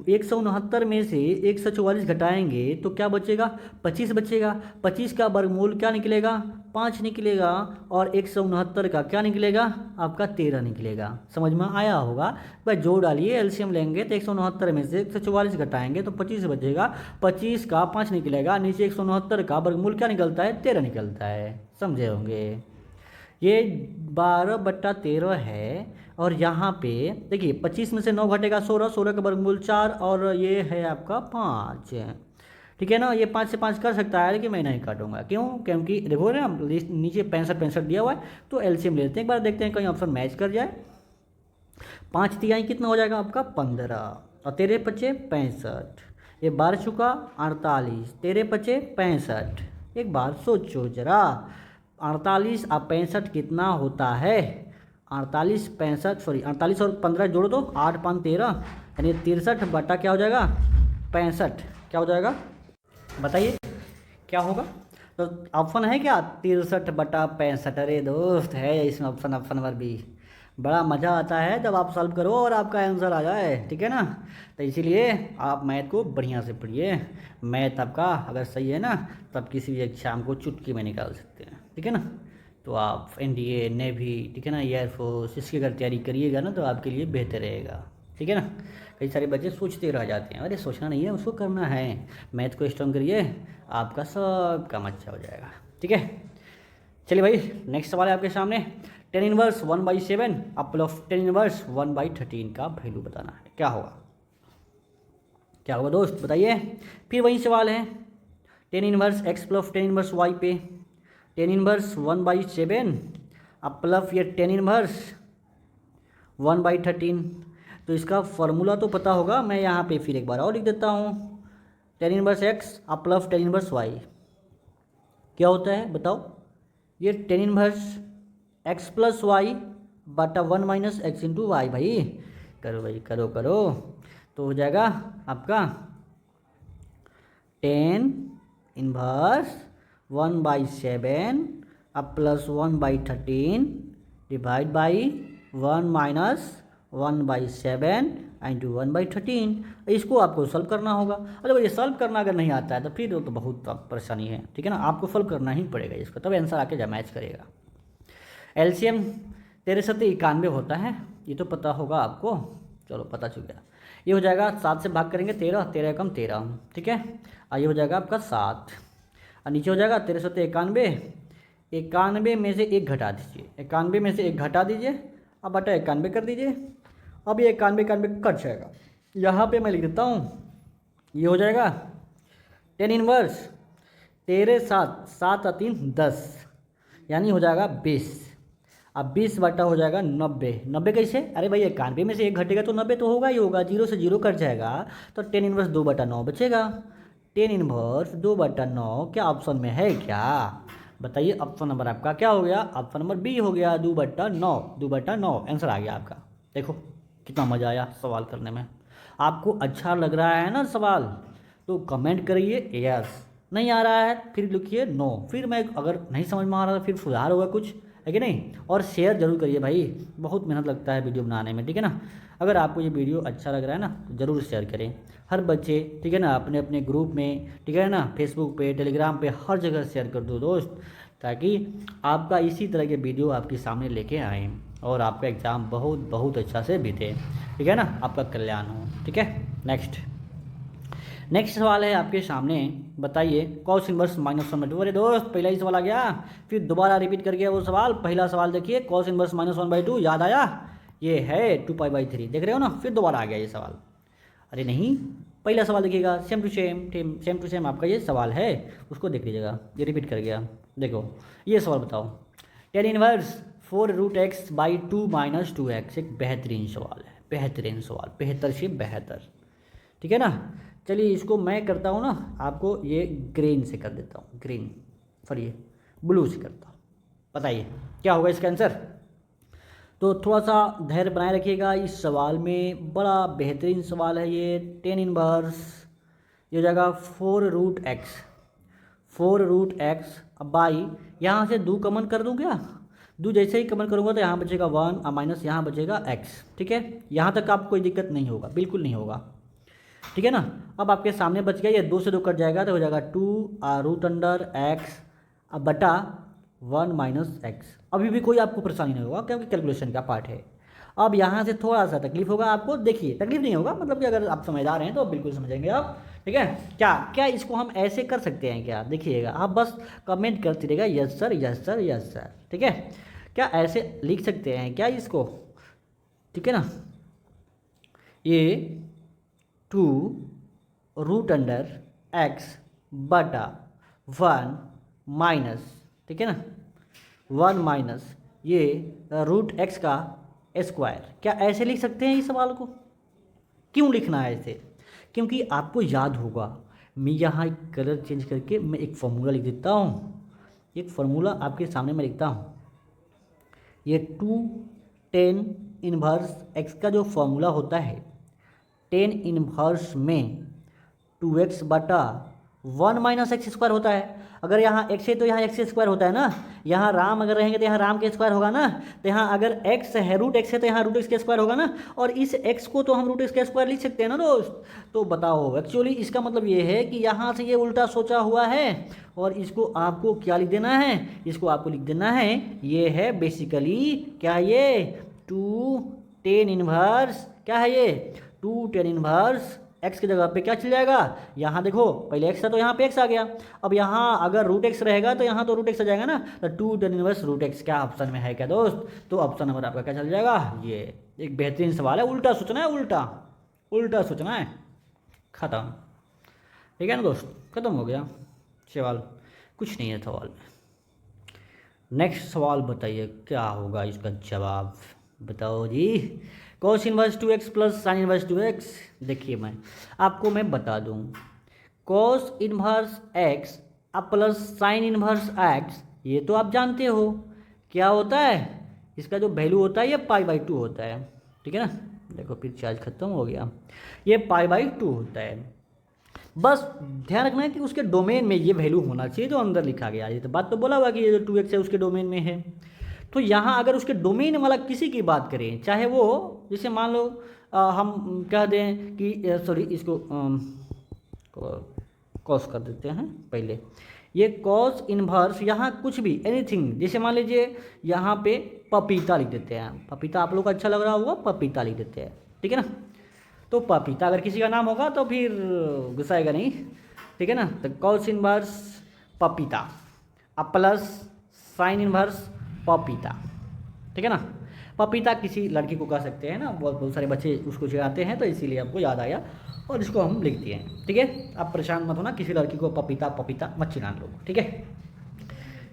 169 में से 144 घटाएंगे तो क्या बचेगा, 25 बचेगा। 25 का वर्गमूल क्या निकलेगा, 5 निकलेगा। और 169 का क्या निकलेगा, आपका 13 निकलेगा। समझ में आया होगा। भाई जोड़ डालिए, एलसीएम लेंगे तो 169 में से 144 घटाएंगे तो 25 बचेगा। 25 का 5 निकलेगा, नीचे 169 का वर्गमूल क्या निकलता है, 13 निकलता है। समझे होंगे। ये 12/13 है। और यहाँ पे देखिए 25 में से 9 घटेगा 16, 16 का वर्गमूल 4, और ये है आपका 5। ठीक है ना। ये 5 से 5 कर सकता है, लेकिन मैं नहीं काटूंगा। क्यों, क्योंकि देखो ना नीचे 65 दिया हुआ है। तो एलसीएम लेते हैं, एक बार देखते हैं कहीं ऑप्शन मैच कर जाए। 5 तिहाई कितना हो जाएगा आपका, 15, और 13 पचे 65। ये बार चुका 48, 13 पचे 65। एक बार सोचो जरा, 48 और 65 कितना होता है, 48 65 सॉरी 48 और 15 जोड़ दो, 8 5 13, यानी 63 बटा क्या हो जाएगा, 65। क्या हो जाएगा बताइए, क्या होगा। तो ऑप्शन है क्या, 63/65। अरे दोस्त है इसमें ऑप्शन, ऑप्शन नंबर बी। बड़ा मज़ा आता है जब आप सॉल्व करो और आपका आंसर आ जाए। ठीक है ना। तो इसीलिए आप मैथ को बढ़िया से पढ़िए। मैथ आपका अगर सही है ना, तो आप किसी भी एग्जाम को चुटकी में निकाल सकते हैं। ठीक है ना। तो आप एनडीए, नेवी, ठीक है ना, एयरफोर्स, इसकी अगर तैयारी करिएगा ना तो आपके लिए बेहतर रहेगा। ठीक है ना। कई सारे बच्चे सोचते रह जाते हैं, अरे सोचना नहीं है, उसको करना है। मैथ को स्ट्रॉन्ग करिए, आपका सब काम अच्छा हो जाएगा। ठीक है। चलिए भाई, नेक्स्ट सवाल है आपके सामने। tan inverse 1/7 plus tan inverse 1/13 का वैल्यू बताना है। क्या होगा, क्या होगा दोस्त बताइए। फिर वही सवाल है, tan inverse x plus tan inverse y पे tan इनवर्स 1/7 प्लस ये tan इनवर्स 1/13। तो इसका फॉर्मूला तो पता होगा, मैं यहाँ पे फिर एक बार और लिख देता हूँ। tan inverse x plus tan inverse y क्या होता है बताओ। ये tan inverse x plus Y बटा 1 माइनस एक्स इंटू वाई। भाई करो भाई, करो करो। तो हो जाएगा आपका tan inverse 1/7 plus 1/13 divide by 1 minus 1/7 into 1/13। इसको आपको सॉल्व करना होगा। अरे भाई ये सॉल्व करना अगर नहीं आता है तो फिर तो बहुत परेशानी है। ठीक है ना। आपको सॉल्व करना ही पड़ेगा इसको, तब आंसर आके मैच करेगा। एलसीएम 1391 होता है, ये तो पता होगा आपको। चलो पता चल गया। ये हो जाएगा 7 से भाग करेंगे 13, 13 कम 13। ठीक है। और ये हो जाएगा आपका 7, और नीचे हो जाएगा 1391। 91 में से 1 घटा दीजिए, 91 में से 1 घटा दीजिए, अब बटा 91 कर दीजिए। अब ये 91 91 कट जाएगा। यहाँ पे मैं लिख देता हूँ, ये हो जाएगा tan इनवर्स 13 7 7 और 3 10, यानी हो जाएगा 20। अब 20 बटा हो जाएगा 90। 90 कैसे, अरे भाई 91 में से 1 घटेगा तो 90 तो होगा ही होगा, 0 से 0 कट जाएगा। तो tan इनवर्स 2/9 बचेगा। tan इनवर्स 2/9 क्या ऑप्शन में है क्या, बताइए। ऑप्शन नंबर आपका क्या हो गया, ऑप्शन नंबर बी हो गया, 2/9। 2/9 आंसर आ गया आपका। देखो कितना मज़ा आया सवाल करने में। आपको अच्छा लग रहा है ना सवाल, तो कमेंट करिए यस, नहीं आ रहा है फिर लिखिए नो। फिर मैं अगर नहीं समझ में आ रहा था फिर सुधार होगा कुछ, है कि नहीं। और शेयर जरूर करिए भाई, बहुत मेहनत लगता है वीडियो बनाने में। ठीक है ना। अगर आपको ये वीडियो अच्छा लग रहा है ना तो ज़रूर शेयर करें। हर बच्चे, ठीक है ना, अपने अपने ग्रुप में, ठीक है ना, फेसबुक पे, टेलीग्राम पे, हर जगह शेयर कर दो दोस्त, ताकि आपका इसी तरह के वीडियो आपके सामने लेके आएँ और आपका एग्ज़ाम बहुत बहुत अच्छा से बीते। ठीक है ना, आपका कल्याण हो। ठीक है। नेक्स्ट सवाल है आपके सामने, बताइए कॉस इनवर्स -1/2। अरे दोस्त पहला ही सवाल आ गया, फिर दोबारा रिपीट कर गया वो सवाल। पहला सवाल देखिए, कॉस इनवर्स -1/2 याद आया, ये है 2π/3, देख रहे हो ना। फिर दोबारा आ गया ये सवाल। अरे नहीं, पहला सवाल देखिएगा, सेम टू सेम आपका ये सवाल है, उसको देख लीजिएगा। ये रिपीट कर गया। देखो ये सवाल बताओ, tan इनवर्स 4√x/2 - 2x। एक बेहतरीन सवाल है, बेहतरीन सवाल, बेहतर से बेहतर। ठीक है ना। चलिए इसको मैं करता हूँ ना, आपको ये ग्रीन से कर देता हूँ, ग्रीन सॉरी ब्लू से करता हूँ। बताइए क्या होगा इसका आंसर। तो थोड़ा सा धैर्य बनाए रखिएगा इस सवाल में, बड़ा बेहतरीन सवाल है ये। tan इनवर्स ये हो जाएगा 4√x। 4√x बाई, यहाँ से 2 कॉमन कर दूँ क्या, 2 जैसे ही कॉमन करूँगा तो यहाँ बचेगा 1 माइनस यहाँ बचेगा x। ठीक है, यहाँ तक आपको कोई दिक्कत नहीं होगा, बिल्कुल नहीं होगा। ठीक है ना। अब आपके सामने बच गया, ये 2 से 2 कट जाएगा तो हो जाएगा 2√x बटा 1 माइनस x। अभी भी कोई आपको परेशानी नहीं होगा क्योंकि कैलकुलेशन का पार्ट है। अब यहाँ से थोड़ा सा तकलीफ होगा आपको, देखिए तकलीफ नहीं होगा, मतलब कि अगर आप समझदार हैं तो बिल्कुल समझेंगे आप। ठीक है, क्या क्या इसको हम ऐसे कर सकते हैं क्या, देखिएगा आप बस कमेंट करते रहेगा yes sir yes sir yes sir. ठीक है, क्या ऐसे लिख सकते हैं क्या इसको, ठीक है ना, ये 2√x बटा 1 माइनस, ठीक है ना, 1 माइनस ये √x का स्क्वायर, क्या ऐसे लिख सकते हैं इस सवाल को। क्यों लिखना है ऐसे, क्योंकि आपको याद होगा, मैं यहाँ एक कलर चेंज करके मैं एक फार्मूला लिख देता हूँ। एक फार्मूला आपके सामने मैं लिखता हूँ, ये 2tan इनवर्स x का जो फार्मूला होता है, tan इनवर्स में 2x बटा 1 माइनस एक्स स्क्वायर होता है। अगर यहाँ x है तो यहाँ x स्क्वायर होता है ना, यहाँ राम अगर रहेंगे तो यहाँ राम के स्क्वायर होगा ना, तो यहाँ अगर x है √x है तो यहाँ √x के स्क्वायर होगा ना, और इस x को तो हम √x के स्क्वायर लिख सकते हैं ना दोस्त। तो बताओ, एक्चुअली इसका मतलब ये है कि यहाँ से ये उल्टा सोचा हुआ है, और इसको आपको क्या लिख देना है, इसको आपको लिख देना है, ये है बेसिकली क्या, ये 2tan इनवर्स, क्या है ये 2tan इनवर्स x की जगह पे क्या चल जाएगा, यहाँ देखो पहले x था तो यहाँ पे x आ गया, अब यहाँ अगर √x रहेगा तो यहाँ तो √x आ जाएगा ना, तो 2tan इनवर्स √x क्या ऑप्शन में है क्या दोस्त। तो ऑप्शन नंबर आपका क्या चल जाएगा, ये एक बेहतरीन सवाल है, उल्टा सोचना है, उल्टा उल्टा सोचना है, ख़त्म। ठीक है ना दोस्त, ख़त्म हो गया सवाल, कुछ नहीं है सवाल में। नेक्स्ट सवाल बताइए क्या होगा इसका जवाब, बताओ जी। cos inverse 2x plus sine inverse 2x, देखिए आपको मैं बता दूं, cos इनवर्स x अब प्लस साइन इनवर्स x, ये तो आप जानते हो क्या होता है, इसका जो वैल्यू होता है ये π/2 होता है। ठीक है ना, देखो फिर चार्ज खत्म हो गया, ये π/2 होता है। बस ध्यान रखना है कि उसके डोमेन में ये वैल्यू होना चाहिए जो अंदर लिखा गया है, ये तो बात तो बोला हुआ कि ये जो 2x है उसके डोमेन में है। तो यहाँ अगर उसके डोमेन वाला किसी की बात करें, चाहे वो जैसे मान लो हम कह दें कि सॉरी इसको कॉस कर देते हैं पहले, ये कॉस इनवर्स यहाँ कुछ भी एनीथिंग, जैसे मान लीजिए यहाँ पे पपीता लिख देते हैं, पपीता आप लोग को अच्छा लग रहा होगा, पपीता लिख देते हैं। ठीक है ना, तो पपीता अगर किसी का नाम होगा तो फिर गुस्साएगा नहीं। ठीक है ना, तो कॉस इनवर्स पपीता अब प्लस साइन इनवर्स पपीता। ठीक है ना, पपीता किसी लड़की को कह सकते हैं ना, बहुत सारे बच्चे उसको चिढ़ाते हैं, तो इसीलिए आपको याद आया और इसको हम लिख दिए हैं। ठीक है, आप परेशान मत होना, किसी लड़की को पपीता पपीता मत चिढ़ाना लोग। ठीक है,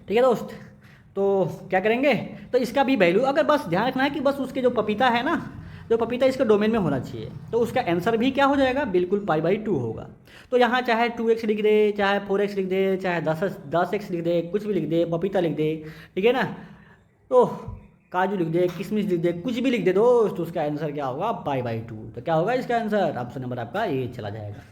ठीक है दोस्त, तो क्या करेंगे, तो इसका भी वैल्यू अगर बस ध्यान रखना है कि बस उसके जो पपीता है ना, जो पपीता इसका डोमेन में होना चाहिए, तो उसका आंसर भी क्या हो जाएगा, बिल्कुल π/2 होगा। तो यहाँ चाहे 2x लिख दे, चाहे 4x लिख दे, चाहे 10x लिख दे, कुछ भी लिख दे, पपीता लिख दे, ठीक है ना, तो काजू लिख दे, किशमिश लिख दे, कुछ भी लिख दे दोस्त, उसका आंसर क्या होगा π/2। तो क्या होगा इसका आंसर, ऑप्शन नंबर आपका ये चला जाएगा।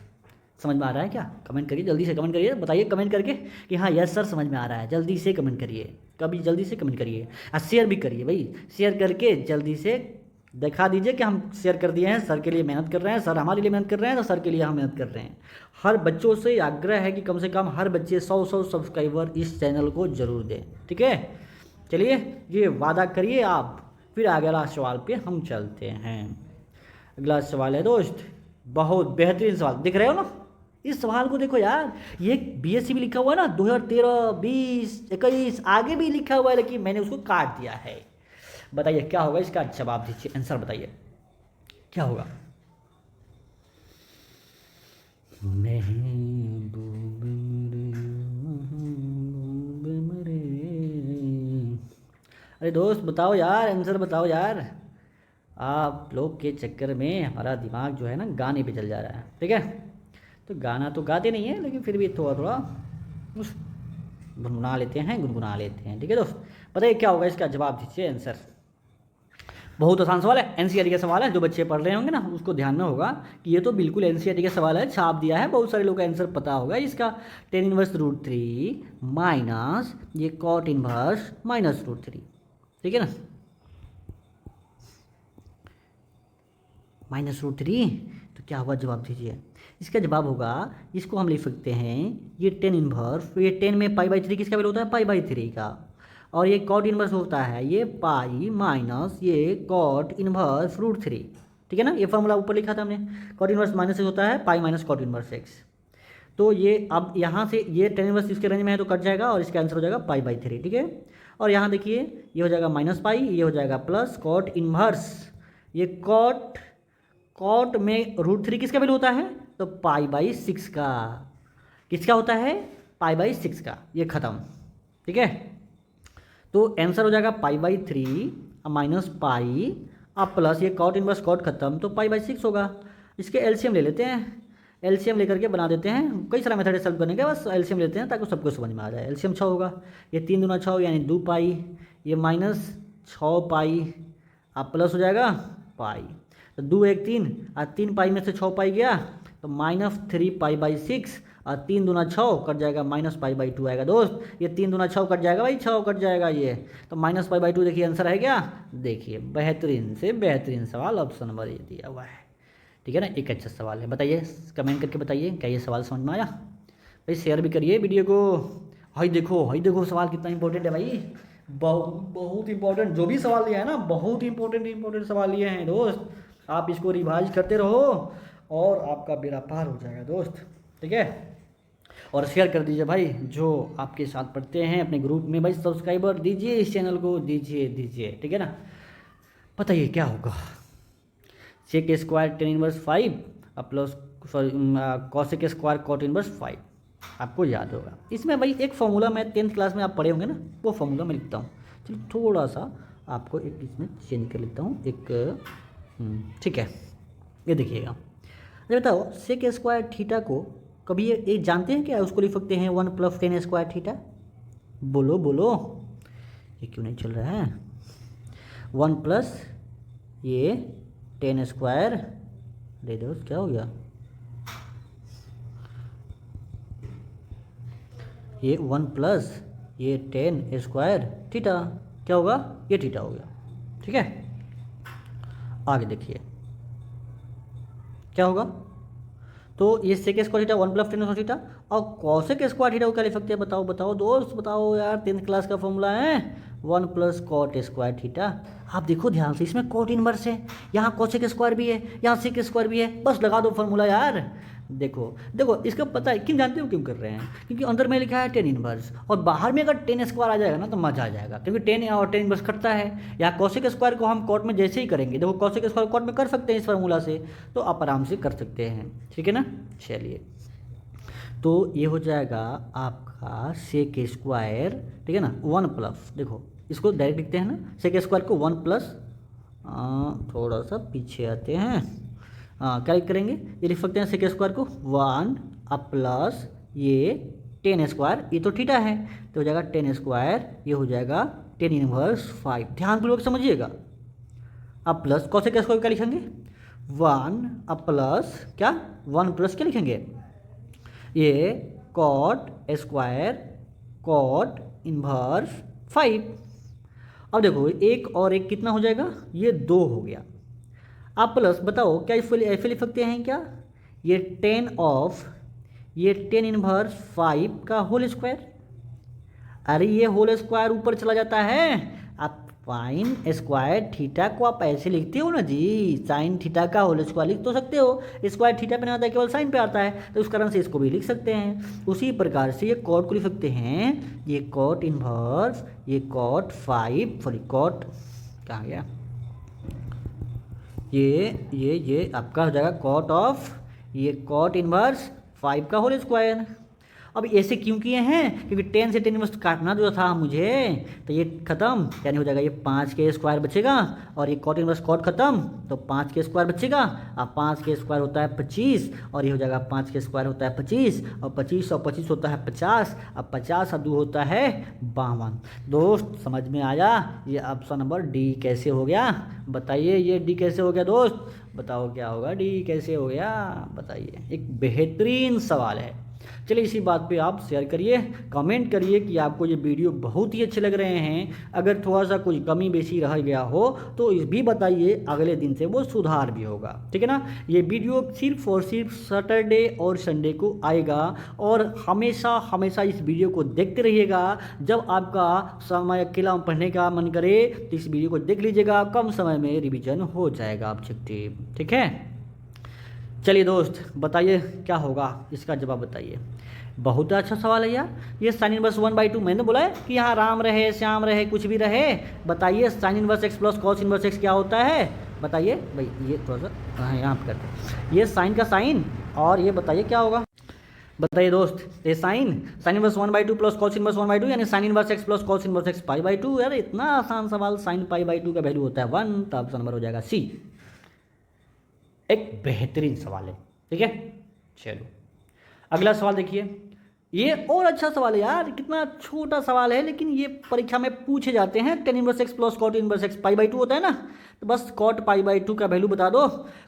समझ में आ रहा है क्या, कमेंट करिए, जल्दी से कमेंट करिए, बताइए कमेंट करके कि हाँ यस सर समझ में आ रहा है, जल्दी से कमेंट करिए, कभी जल्दी से कमेंट करिए, और शेयर भी करिए भाई, शेयर करके जल्दी से दिखा दीजिए कि हम शेयर कर दिए हैं, सर के लिए मेहनत कर रहे हैं, सर हमारे लिए मेहनत कर रहे हैं, तो सर के लिए हम मेहनत कर रहे हैं। हर बच्चों से आग्रह है कि कम से कम हर बच्चे 100 सब्सक्राइबर इस चैनल को ज़रूर दें। ठीक है, चलिए ये वादा करिए आप, फिर अगला सवाल पे हम चलते हैं। अगला सवाल है दोस्त, बहुत बेहतरीन सवाल, दिख रहे हो ना, इस सवाल को देखो यार, ये BSc भी लिखा हुआ है ना, 2013, 20, 21 आगे भी लिखा हुआ है, लेकिन मैंने उसको काट दिया है। बताइए क्या होगा इसका जवाब दीजिए, आंसर बताइए क्या होगा। अरे दोस्त बताओ यार, आंसर बताओ यार, आप लोग के चक्कर में हमारा दिमाग जो है ना गाने पे चल जा रहा है। ठीक है, तो गाना तो गाते नहीं है, लेकिन फिर भी थोड़ा थोड़ा गुनगुना लेते हैं, गुनगुना लेते हैं। ठीक है दोस्त, बताइए क्या होगा इसका जवाब दीजिए आंसर। बहुत आसान सवाल है, एनसीईआरटी का सवाल है। जो बच्चे पढ़ रहे होंगे ना उसको ध्यान में होगा कि ये तो बिल्कुल एनसीईआरटी का सवाल है, छाप दिया है, बहुत सारे लोग का आंसर पता होगा इसका। Tan inverse root three minus ये cot inverse minus root three, ठीक है ना, माइनस रूट थ्री। तो क्या होगा, जवाब दीजिए। इसका जवाब होगा, इसको हम लिख सकते हैं ये टेन इनवर्स, ये टेन में पाई बाई थ्री किसका वैल्यू होता है, पाई बाई थ्री का, और ये कॉट इनवर्स होता है ये पाई माइनस ये कॉट इनवर्स रूट थ्री, ठीक है ना। ये फॉर्मूला ऊपर लिखा था हमने, कॉट इनवर्स माइनस एक्स होता है pi minus cot inverse X. तो ये अब यहाँ से ये टेन इनवर्स इसके रेंज में है तो कट जाएगा और इसका आंसर हो जाएगा पाई बाई थ्री, ठीक है। और यहाँ देखिए ये हो जाएगा माइनस पाई, ये हो जाएगा प्लस कॉट इनवर्स, ये कॉट में रूट थ्री किसका वैल्यू होता है, तो पाई बाई सिक्स का, किसका होता है, पाई बाई सिक्स का, ये खत्म, ठीक है। तो आंसर हो जाएगा pi by three minus pi अब प्लस ये कॉट इनवर्स कॉट खत्म तो पाई बाई सिक्स होगा। इसके एलसीएम ले लेते हैं, एलसीएम लेकर के बना देते हैं, कई सारा मेथड सॉल्व करने के बस एलसीएम लेते हैं ताकि सबको समझ में आ जाए। एलसीएम 6 होगा, ये 3 दूना 6 यानी 2 पाई, ये माइनस 6 पाई अब प्लस हो जाएगा पाई, तो 2 1 3 और 3 पाई में से 6 पाई गया तो माइनस 3 पाई बाई सिक्स और 3 दूना 6 कट जाएगा माइनस पाई बाई 2 आएगा दोस्त। ये 3 दूना 6 कट जाएगा भाई, 6 कट जाएगा ये, तो माइनस पाई बाई 2 देखिए आंसर है क्या। देखिए बेहतरीन से बेहतरीन सवाल ऑप्शन नंबर ये दिया हुआ है, ठीक है ना। एक अच्छा सवाल है, बताइए कमेंट करके बताइए क्या ये सवाल समझ में आया। भाई शेयर भी करिए वीडियो को। हाई देखो सवाल कितना इंपॉर्टेंट है भाई, बहुत इंपॉर्टेंट। जो भी सवाल लिया है ना बहुत इंपॉर्टेंट सवाल लिए हैं दोस्त। आप इसको रिवाइज करते रहो और आपका बेड़ा पार हो जाएगा दोस्त, ठीक है। और शेयर कर दीजिए भाई, जो आपके साथ पढ़ते हैं अपने ग्रुप में भाई, सब्सक्राइबर दीजिए इस चैनल को, दीजिए, ठीक है ना। बताइए क्या होगा, sec square tan inverse 5 plus sorry cosec square cot inverse 5, आपको याद होगा। इसमें भाई एक फॉर्मूला मैं 10th क्लास में आप पढ़े होंगे ना, वो फॉर्मूला मैं लिखता हूँ। चलिए थोड़ा सा आपको एक इसमें चेंज कर लेता हूँ एक, ठीक है। ये देखिएगा, अरे बताओ सेक स्क्वायर थीटा को कभी ये जानते हैं क्या, उसको लिख सकते हैं 1 प्लस 10 स्क्वायर थीटा। बोलो ये क्यों नहीं चल रहा है, 1 प्लस ये 10 स्क्वायर दे दो, क्या हो गया, ये 1 प्लस ये 10 स्क्वायर थीटा, क्या होगा, ये थीटा हो गया, ठीक है। आगे देखिए क्या होगा, तो ये sec square theta 1 plus 10 square theta और कॉसेक स्क्वायर थीटा को क्या लिख सकते हैं, बताओ दोस्त बताओ यार, 10th क्लास का फॉर्मूला है 1 प्लस कॉट स्क्वायर थीटा। आप देखो ध्यान से, इसमें कॉट इनवर्स है, यहाँ कॉसेक स्क्वायर भी है, यहाँ सेक स्क्वायर भी है, बस लगा दो फॉर्मूला यार। देखो इसका पता है क्यों, जानते हो क्यों कर रहे हैं, क्योंकि अंदर में लिखा है 10 इनवर्स और बाहर में अगर 10 स्क्वायर आ जाएगा ना तो मजा आ जाएगा, क्योंकि 10 और 10 इनवर्स कटता है। यहाँ कॉसेक स्क्वायर को हम कॉट में जैसे ही करेंगे, देखो कॉसेक स्क्वायर कॉट में कर सकते हैं इस फार्मूला से, तो आप आराम से कर सकते हैं, ठीक है ना। चलिए तो ये हो जाएगा आपका सेक स्क्वायर, ठीक है ना, 1 प्लस, देखो इसको डायरेक्ट लिखते हैं ना, सेक स्क्वायर को 1 प्लस, थोड़ा सा पीछे आते हैं, क्या करेंगे, ये लिख सकते हैं सेक स्क्वायर को 1 प्लस ये 10 स्क्वायर, ये तो थीटा है तो हो जाएगा 10 स्क्वायर, ये हो जाएगा 10 इनवर्स 5। ध्यान पूर्वक समझिएगा। अब प्लस कॉसेक स्क्वायर क्या लिखेंगे 1 प्लस क्या 1 प्लस क्या लिखेंगे, ये कॉट स्क्वायर कॉट इनवर्स 5। अब देखो एक और एक कितना हो जाएगा, ये 2 हो गया। अब प्लस बताओ क्या ऐसे लिख सकते हैं क्या, ये 10 इनवर्स 5 का होल स्क्वायर, अरे ये होल स्क्वायर ऊपर चला जाता है। आप साइन स्क्वायर थीटा को आप ऐसे लिखते हो ना जी, साइन थीटा का होल स्क्वायर लिख तो सकते हो, स्क्वायर थीटा पे नहीं आता है केवल साइन पे आता है, तो उस कारण से इसको भी लिख सकते हैं। उसी प्रकार से ये कॉट को लिख सकते हैं, ये कॉट इनवर्स ये कॉट 5 सॉरी कॉट कहाँ गया, ये आपका हो जाएगा कॉट ऑफ ये कॉट इनवर्स 5 का होल स्क्वायर। अब ऐसे क्यों किए हैं, क्योंकि 10 से 10 इनवर्स काटना जो था मुझे, तो ये खत्म, यानी हो जाएगा ये 5 के स्क्वायर बचेगा, और ये कॉट इनवर्स कॉट खत्म, तो 5 के स्क्वायर बचेगा। अब 5 के स्क्वायर होता है 25, और ये हो जाएगा 5 के स्क्वायर होता है 25, और 25 और 25 होता है 50, अब 50 और 2 होता है 52। दोस्त समझ में आया ये ऑप्शन नंबर डी कैसे हो गया, बताइए ये डी कैसे हो गया दोस्त, बताओ क्या होगा, डी कैसे हो गया बताइए। एक बेहतरीन सवाल है। चलिए इसी बात पे आप शेयर करिए, कमेंट करिए कि आपको ये वीडियो बहुत ही अच्छे लग रहे हैं। अगर थोड़ा सा कुछ कमी बेशी रह गया हो तो इस भी बताइए, अगले दिन से वो सुधार भी होगा, ठीक है ना। ये वीडियो सिर्फ और सिर्फ सैटरडे और संडे को आएगा, और हमेशा हमेशा इस वीडियो को देखते रहिएगा। जब आपका समय अकेला पढ़ने का मन करे तो इस वीडियो को देख लीजिएगा, कम समय में रिविजन हो जाएगा ऑब्जेक्टिव, ठीक है। चलिए दोस्त बताइए क्या होगा, इसका जवाब बताइए। बहुत अच्छा सवाल है यार, ये साइन इनवर्स 1/2, मैंने बोला है कि यहाँ राम रहे श्याम रहे कुछ भी रहे। बताइए sign inverse x plus cos inverse x क्या होता है, बताइए भाई। ये थोड़ा सा यहाँ पे करते हैं, ये साइन का साइन, और ये बताइए क्या होगा, बताइए दोस्त। ये sine inverse 1/2 plus cos inverse 1/2, यानी sine inverse x plus cos inverse x pi. यार इतना आसान सवाल, साइन पाई/2 का वैल्यू होता है 1, तो ऑप्शन नंबर हो जाएगा सी। एक बेहतरीन सवाल है, ठीक है। चलो अगला सवाल देखिए, ये और अच्छा सवाल है यार, कितना छोटा सवाल है लेकिन ये परीक्षा में पूछे जाते हैं। Ten inverse x plus cot inverse x पाई/2 होता है ना, तो बस कॉट पाई/2 का वैल्यू बता दो।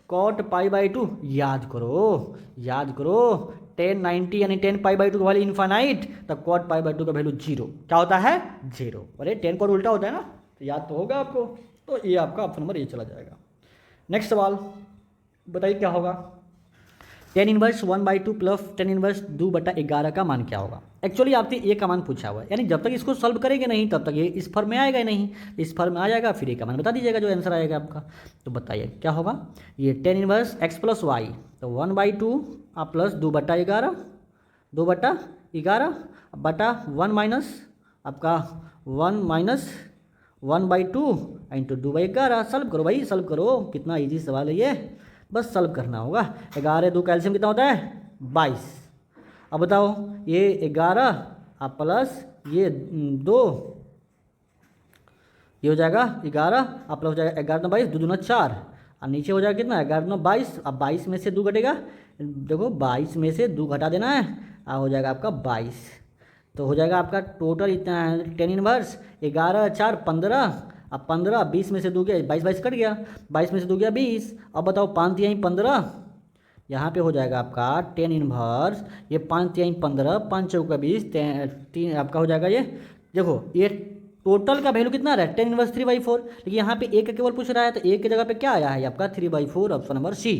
कॉट पाई/2 याद करो, याद करो, 10 90 यानी 10 पाई/2 का वैल्यू इनफाइनाइट, तब कॉट पाई/2 का वैल्यू 0। क्या होता है 0। अरे 10 कॉट उल्टा होता है ना, तो याद तो होगा आपको। तो ये आपका ऑप्शन नंबर ये चला जाएगा। नेक्स्ट सवाल बताइए क्या होगा। 10 इनवर्स 1/2 प्लस 10 इनवर्स 2/11 का मान क्या होगा। एक्चुअली आपसे ए का मान पूछा हुआ है, यानी जब तक इसको सॉल्व करेंगे नहीं तब तक ये इस फॉर्म में आएगा ही नहीं। इस फॉर्म में आ जाएगा, फिर ए का मान बता दीजिएगा जो आंसर आएगा आपका। तो बताइए क्या होगा। ये 10 इनवर्स एक्स प्लस वाई, तो 1/2 प्लस 2/11, 2/11 बटा 1 माइनस आपका 1 माइनस 1/2 इंटू 2/11। सॉल्व करो भाई, सॉल्व करो, कितना ईजी सवाल है ये, बस सॉल्व करना होगा। 11 2 कैल्शियम कितना होता है 22। अब बताओ ये 11 प्लस ये 2, ये हो जाएगा 11 प्लस हो जाएगा 11 9 22, 2 दूना 4, और नीचे हो जाएगा कितना 11 9 22। अब 22 में से 2 घटेगा, देखो 22 में से 2 घटा देना है, हो जाएगा आपका 22। तो हो जाएगा आपका टोटल इतना है 10 इनवर्स 11 4 15, अब 15 20 में से 2 गया 22 22 कट गया, 22 में से 2 गया 20। अब बताओ 5 यहीं 15, यहाँ पे हो जाएगा आपका 10 इनवर्स, ये 5 यहीं 15, 5 चौका 20, 3 आपका हो जाएगा। ये देखो ये टोटल का वैल्यू कितना रहा है 10 इनवर्स 3/4, लेकिन यहाँ पे एक केवल पूछ रहा है, तो एक की जगह पे क्या आया है आपका 3/4, ऑप्शन नंबर सी।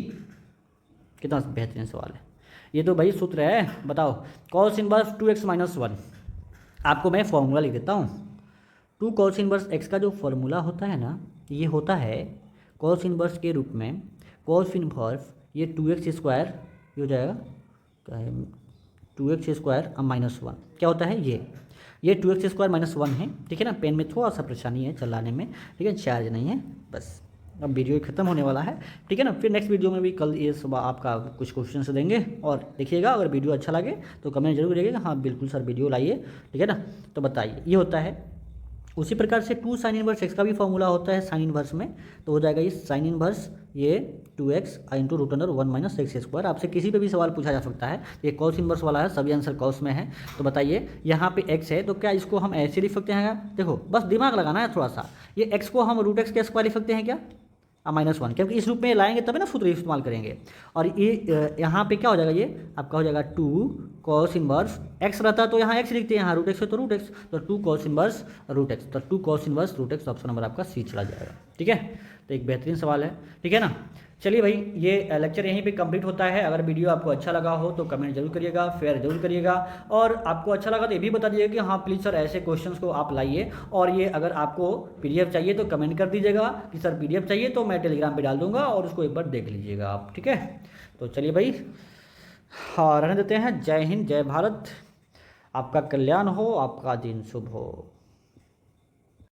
कितना बेहतरीन सवाल है ये, तो भाई सूत्र है। बताओ कॉस इनवर्स 2x - 1, आपको मैं फॉर्मूला लिख देता हूँ। 2 कॉस इनवर्स x का जो फॉर्मूला होता है ना, ये होता है कॉस इनवर्स के रूप में कॉस इनवर्स ये 2x², ये हो जाएगा क्या है 2x² -1, क्या होता है ये 2x² -1 है, ठीक है ना। पेन में थोड़ा सा परेशानी है चलाने में, ठीक है, चार्ज नहीं है बस। अब वीडियो खत्म होने वाला है, ठीक है ना। फिर नेक्स्ट वीडियो में भी कल ये सुबह आपका कुछ क्वेश्चन देंगे, और देखिएगा अगर वीडियो अच्छा लगे तो कमेंट जरूर करिएगा, हाँ बिल्कुल सर वीडियो लाइए, ठीक है ना। तो बताइए ये होता है। उसी प्रकार से 2 साइन इनवर्स x का भी फॉर्मूला होता है साइन इनवर्स में, तो हो जाएगा ये साइन इनवर्स ये 2x इंटू √1 - x²। आपसे किसी पे भी सवाल पूछा जा सकता है। ये कॉस इनवर्स वाला है, सभी आंसर कॉस में है। तो बताइए यहाँ पे x है, तो क्या इसको हम ऐसे लिख सकते हैं, देखो बस दिमाग लगाना है थोड़ा सा। ये x को हम √x² लिख सकते हैं क्या -1, क्योंकि इस रूप में लाएंगे तभी ना सूत्र इस्तेमाल करेंगे। और ये यहाँ पे क्या हो जाएगा, ये आपका हो जाएगा 2 कॉस इनवर्स x रहता तो यहाँ x लिखते हैं, यहाँ √x है तो √x, तो 2 कॉस इनवर्स √x, तो 2 cos inverse √x, option number आपका सी चला जाएगा, ठीक है। तो एक बेहतरीन सवाल है, ठीक है ना। चलिए भाई ये लेक्चर यहीं पे कंप्लीट होता है। अगर वीडियो आपको अच्छा लगा हो तो कमेंट जरूर करिएगा, शेयर जरूर करिएगा, और आपको अच्छा लगा तो ये भी बता दीजिएगा कि हाँ प्लीज़ सर ऐसे क्वेश्चंस को आप लाइए। और ये अगर आपको PDF चाहिए तो कमेंट कर दीजिएगा कि सर PDF चाहिए, तो मैं टेलीग्राम पे डाल दूंगा और उसको एक बार देख लीजिएगा आप, ठीक है। तो चलिए भाई हाँ रहने देते हैं। जय हिंद, जय भारत, आपका कल्याण हो, आपका दिन शुभ हो।